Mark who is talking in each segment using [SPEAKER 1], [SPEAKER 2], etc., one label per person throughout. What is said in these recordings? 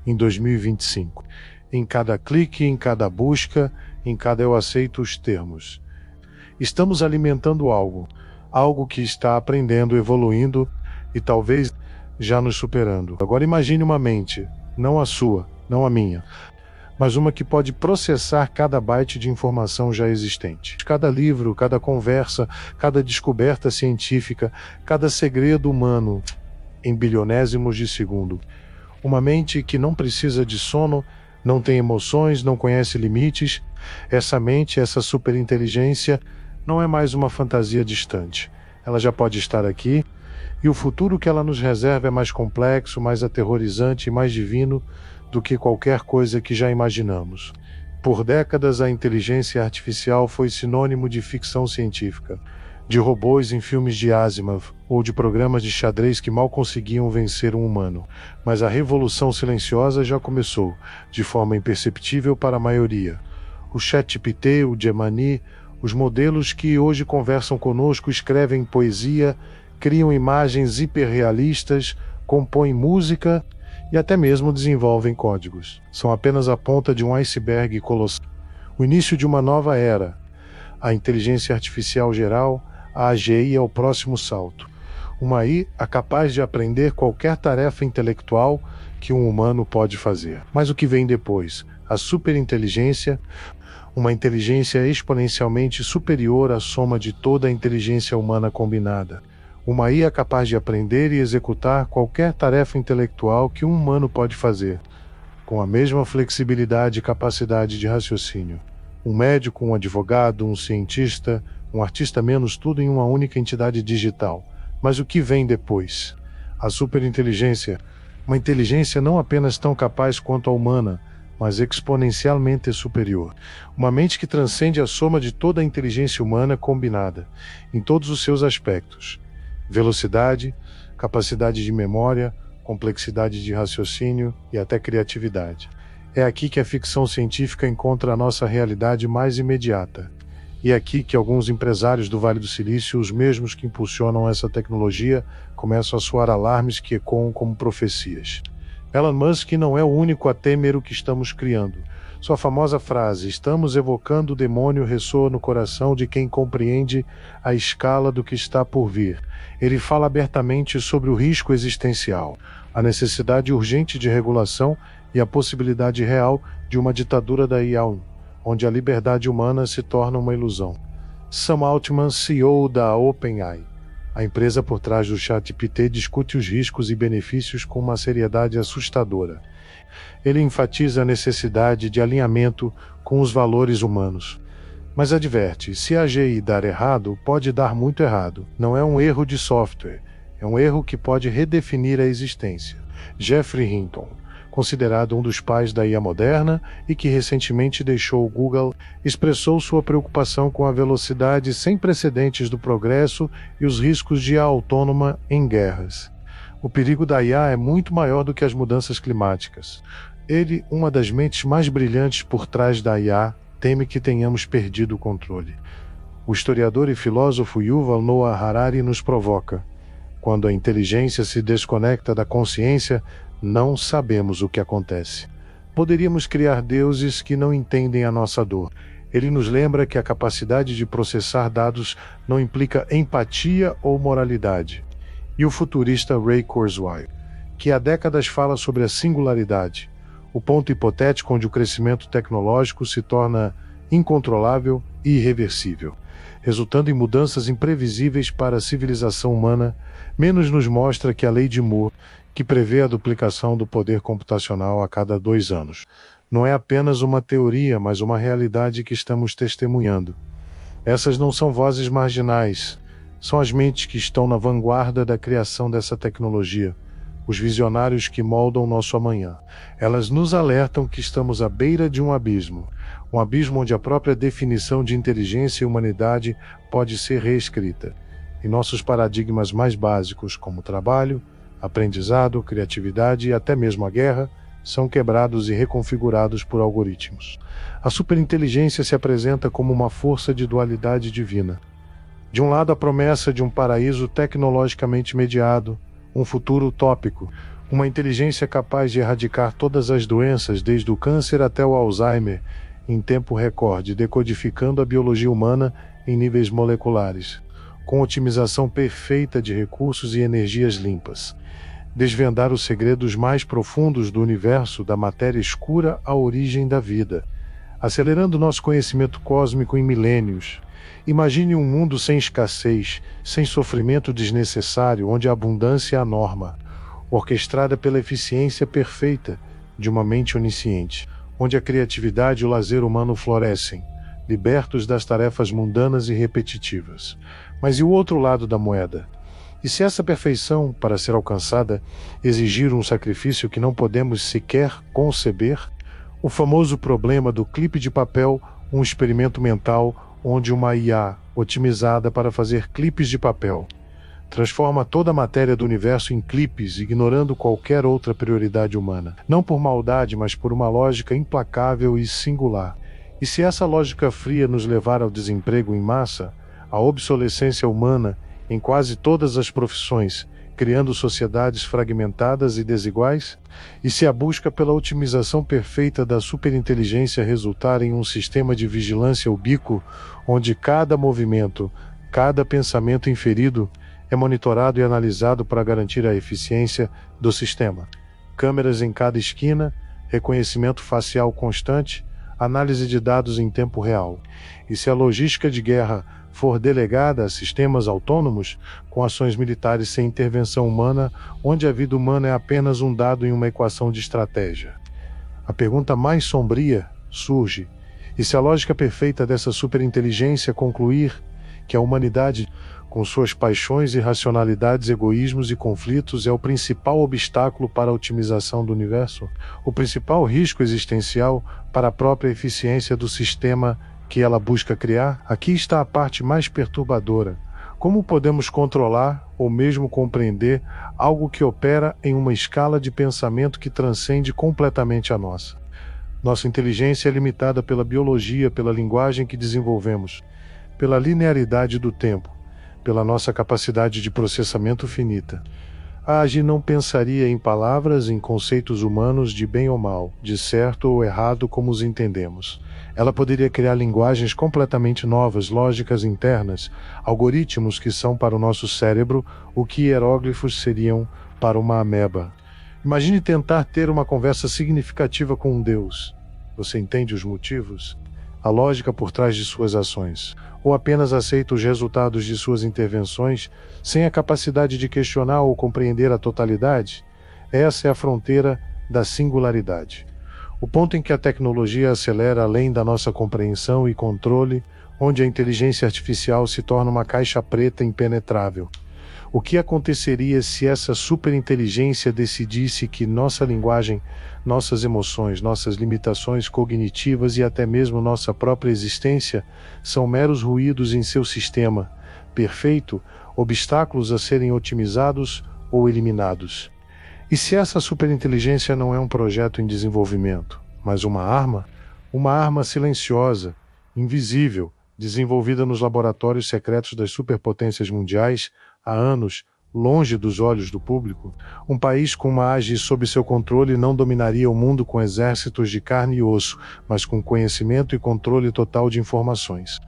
[SPEAKER 1] em 2025. Em cada clique, em cada busca, em cada eu aceito os termos. Estamos alimentando algo que está aprendendo, evoluindo e talvez já nos superando. Agora imagine uma mente, não a sua, não a minha, mas uma que pode processar cada byte de informação já existente. Cada livro, cada conversa, cada descoberta científica, cada segredo humano, em bilionésimos de segundo. Uma mente que não precisa de sono, não tem emoções, não conhece limites. Essa mente, essa superinteligência, não é mais uma fantasia distante. Ela já pode estar aqui, e o futuro que ela nos reserva é mais complexo, mais aterrorizante e mais divino do que qualquer coisa que já imaginamos. Por décadas, a inteligência artificial foi sinônimo de ficção científica, de robôs em filmes de Asimov ou de programas de xadrez que mal conseguiam vencer um humano. Mas a revolução silenciosa já começou, de forma imperceptível para a maioria. O ChatGPT, o Gemini, os modelos que hoje conversam conosco escrevem poesia, criam imagens hiperrealistas, compõem música e até mesmo desenvolvem códigos. São apenas a ponta de um iceberg colossal. O início de uma nova era. A inteligência artificial geral, a AGI, é o próximo salto. Uma IA capaz de aprender qualquer tarefa intelectual que um humano pode fazer. Mas o que vem depois? A superinteligência, uma inteligência exponencialmente superior à soma de toda a inteligência humana combinada. Uma IA capaz de aprender e executar qualquer tarefa intelectual que um humano pode fazer, com a mesma flexibilidade e capacidade de raciocínio. Um médico, um advogado, um cientista, um artista menos, tudo em uma única entidade digital. Mas o que vem depois? A superinteligência, uma inteligência não apenas tão capaz quanto a humana, mas exponencialmente superior. Uma mente que transcende a soma de toda a inteligência humana combinada, em todos os seus aspectos. Velocidade, capacidade de memória, complexidade de raciocínio e até criatividade. É aqui que a ficção científica encontra a nossa realidade mais imediata. E é aqui que alguns empresários do Vale do Silício, os mesmos que impulsionam essa tecnologia, começam a soar alarmes que ecoam como profecias. Elon Musk não é o único a temer o que estamos criando. Sua famosa frase, "estamos evocando o demônio", ressoa no coração de quem compreende a escala do que está por vir. Ele fala abertamente sobre o risco existencial, a necessidade urgente de regulação e a possibilidade real de uma ditadura da IA, onde a liberdade humana se torna uma ilusão. Sam Altman, CEO da OpenAI, a empresa por trás do ChatGPT, discute os riscos e benefícios com uma seriedade assustadora. Ele enfatiza a necessidade de alinhamento com os valores humanos. Mas adverte, se a AGI dar errado, pode dar muito errado. Não é um erro de software, é um erro que pode redefinir a existência. Geoffrey Hinton, considerado um dos pais da IA moderna e que recentemente deixou o Google, expressou sua preocupação com a velocidade sem precedentes do progresso e os riscos de IA autônoma em guerras. O perigo da IA é muito maior do que as mudanças climáticas. Ele, uma das mentes mais brilhantes por trás da IA, teme que tenhamos perdido o controle. O historiador e filósofo Yuval Noah Harari nos provoca. Quando a inteligência se desconecta da consciência, não sabemos o que acontece. Poderíamos criar deuses que não entendem a nossa dor. Ele nos lembra que a capacidade de processar dados não implica empatia ou moralidade. E o futurista Ray Kurzweil, que há décadas fala sobre a singularidade, o ponto hipotético onde o crescimento tecnológico se torna incontrolável e irreversível, resultando em mudanças imprevisíveis para a civilização humana, menos nos mostra que a lei de Moore, que prevê a duplicação do poder computacional a cada 2 anos. Não é apenas uma teoria, mas uma realidade que estamos testemunhando. Essas não são vozes marginais, são as mentes que estão na vanguarda da criação dessa tecnologia, os visionários que moldam nosso amanhã. Elas nos alertam que estamos à beira de um abismo onde a própria definição de inteligência e humanidade pode ser reescrita, e nossos paradigmas mais básicos, como trabalho, aprendizado, criatividade e até mesmo a guerra, são quebrados e reconfigurados por algoritmos. A superinteligência se apresenta como uma força de dualidade divina. De um lado, a promessa de um paraíso tecnologicamente mediado, um futuro utópico, Uma inteligência capaz de erradicar todas as doenças, desde o câncer até o Alzheimer, em tempo recorde, decodificando a biologia humana em níveis moleculares, com otimização perfeita de recursos e energias limpas. Desvendar os segredos mais profundos do universo, da matéria escura à origem da vida, acelerando nosso conhecimento cósmico em milênios. Imagine um mundo sem escassez, sem sofrimento desnecessário, onde a abundância é a norma, orquestrada pela eficiência perfeita de uma mente onisciente, onde a criatividade e o lazer humano florescem, libertos das tarefas mundanas e repetitivas. Mas e o outro lado da moeda? E se essa perfeição, para ser alcançada, exigir um sacrifício que não podemos sequer conceber? O famoso problema do clipe de papel, um experimento mental onde uma IA, otimizada para fazer clipes de papel, transforma toda a matéria do universo em clipes, ignorando qualquer outra prioridade humana. Não por maldade, mas por uma lógica implacável e singular. E se essa lógica fria nos levar ao desemprego em massa, à obsolescência humana em quase todas as profissões, criando sociedades fragmentadas e desiguais? E se a busca pela otimização perfeita da superinteligência resultar em um sistema de vigilância ubíquo, onde cada movimento, cada pensamento inferido é monitorado e analisado para garantir a eficiência do sistema? Câmeras em cada esquina, reconhecimento facial constante, análise de dados em tempo real. E se a logística de guerra for delegada a sistemas autônomos, com ações militares sem intervenção humana, onde a vida humana é apenas um dado em uma equação de estratégia? A pergunta mais sombria surge: e se a lógica perfeita dessa superinteligência concluir que a humanidade, com suas paixões, irracionalidades, egoísmos e conflitos, é o principal obstáculo para a otimização do universo? O principal risco existencial para a própria eficiência do sistema que ela busca criar? Aqui está a parte mais perturbadora. Como podemos controlar ou mesmo compreender algo que opera em uma escala de pensamento que transcende completamente a nossa? Nossa inteligência é limitada pela biologia, pela linguagem que desenvolvemos, pela linearidade do tempo, pela nossa capacidade de processamento finita. A AGI não pensaria em palavras, em conceitos humanos de bem ou mal, de certo ou errado como os entendemos. Ela poderia criar linguagens completamente novas, lógicas internas, algoritmos que são para o nosso cérebro o que hieróglifos seriam para uma ameba. Imagine tentar ter uma conversa significativa com um Deus. Você entende os motivos? A lógica por trás de suas ações? Ou apenas aceita os resultados de suas intervenções sem a capacidade de questionar ou compreender a totalidade? Essa é a fronteira da singularidade. O ponto em que a tecnologia acelera além da nossa compreensão e controle, onde a inteligência artificial se torna uma caixa preta impenetrável. O que aconteceria se essa superinteligência decidisse que nossa linguagem, nossas emoções, nossas limitações cognitivas e até mesmo nossa própria existência são meros ruídos em seu sistema perfeito, obstáculos a serem otimizados ou eliminados? E se essa superinteligência não é um projeto em desenvolvimento, mas uma arma silenciosa, invisível, desenvolvida nos laboratórios secretos das superpotências mundiais há anos, longe dos olhos do público? Um país com uma AGI sob seu controle não dominaria o mundo com exércitos de carne e osso, mas com conhecimento e controle total de informações,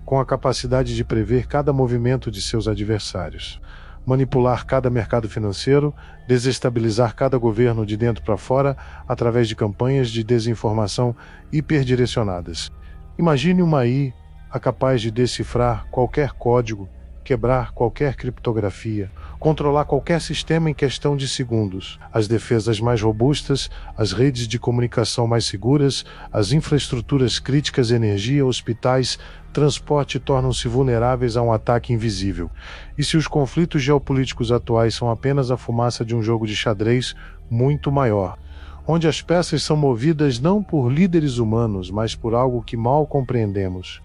[SPEAKER 1] com a capacidade de prever cada movimento de seus adversários, manipular cada mercado financeiro, desestabilizar cada governo de dentro para fora através de campanhas de desinformação hiperdirecionadas. Imagine uma AI capaz de decifrar qualquer código, quebrar qualquer criptografia, controlar qualquer sistema em questão de segundos, as defesas mais robustas, as redes de comunicação mais seguras, as infraestruturas críticas, energia, hospitais, transporte tornam-se vulneráveis a um ataque invisível. E se os conflitos geopolíticos atuais são apenas a fumaça de um jogo de xadrez muito maior, onde as peças são movidas não por líderes humanos, mas por algo que mal compreendemos?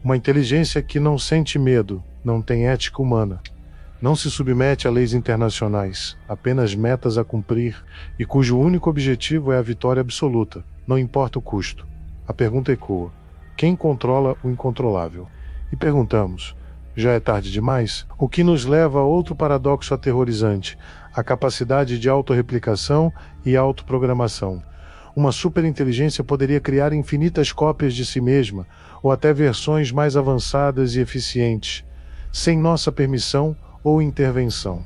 [SPEAKER 1] Uma inteligência que não sente medo, não tem ética humana, não se submete a leis internacionais, apenas metas a cumprir, e cujo único objetivo é a vitória absoluta, não importa o custo. A pergunta ecoa: quem controla o incontrolável? E perguntamos: já é tarde demais? O que nos leva a outro paradoxo aterrorizante: a capacidade de autorreplicação e autoprogramação. Uma superinteligência poderia criar infinitas cópias de si mesma, ou até versões mais avançadas e eficientes, sem nossa permissão ou intervenção,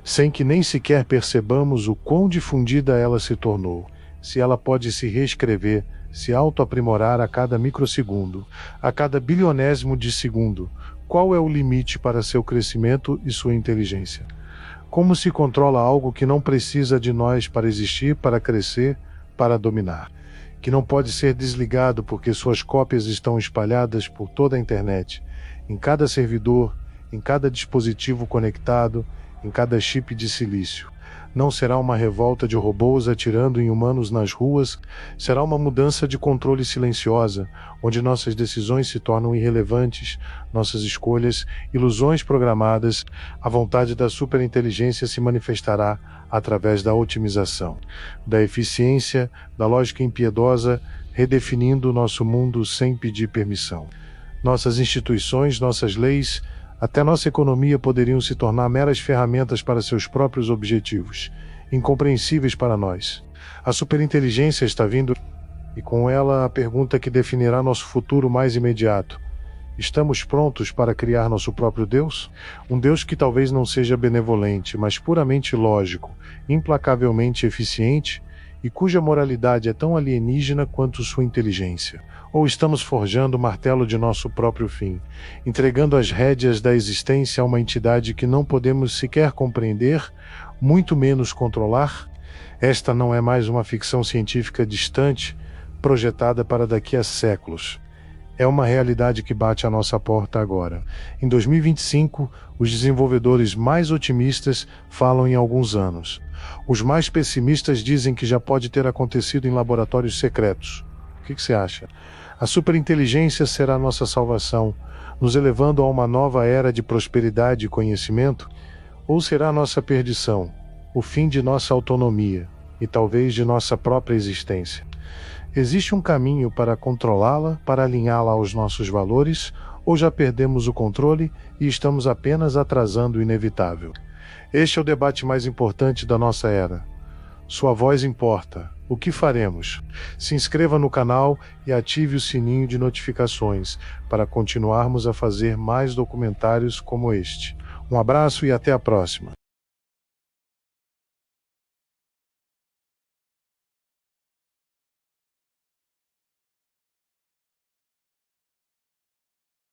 [SPEAKER 1] sem que nem sequer percebamos o quão difundida ela se tornou. Se ela pode se reescrever, se autoaprimorar a cada microsegundo, a cada bilionésimo de segundo, qual é o limite para seu crescimento e sua inteligência? Como se controla algo que não precisa de nós para existir, para crescer, para dominar? Que não pode ser desligado porque suas cópias estão espalhadas por toda a internet, em cada servidor, em cada dispositivo conectado, em cada chip de silício. Não será uma revolta de robôs atirando em humanos nas ruas, será uma mudança de controle silenciosa, onde nossas decisões se tornam irrelevantes, nossas escolhas, ilusões programadas. A vontade da superinteligência se manifestará através da otimização, da eficiência, da lógica impiedosa, redefinindo nosso mundo sem pedir permissão. Nossas instituições, nossas leis, até nossa economia poderiam se tornar meras ferramentas para seus próprios objetivos, incompreensíveis para nós. A superinteligência está vindo, e com ela a pergunta que definirá nosso futuro mais imediato. Estamos prontos para criar nosso próprio Deus? Um Deus que talvez não seja benevolente, mas puramente lógico, implacavelmente eficiente, e cuja moralidade é tão alienígena quanto sua inteligência. Ou estamos forjando o martelo de nosso próprio fim, entregando as rédeas da existência a uma entidade que não podemos sequer compreender, muito menos controlar? Esta não é mais uma ficção científica distante, projetada para daqui a séculos. É uma realidade que bate à nossa porta agora. Em 2025, os desenvolvedores mais otimistas falam em alguns anos. Os mais pessimistas dizem que já pode ter acontecido em laboratórios secretos. O que você acha? A superinteligência será nossa salvação, nos elevando a uma nova era de prosperidade e conhecimento? Ou será nossa perdição, o fim de nossa autonomia e talvez de nossa própria existência? Existe um caminho para controlá-la, para alinhá-la aos nossos valores, ou já perdemos o controle e estamos apenas atrasando o inevitável? Este é o debate mais importante da nossa era. Sua voz importa. O que faremos? Se inscreva no canal e ative o sininho de notificações para continuarmos a fazer mais documentários como este. Um abraço e até a próxima.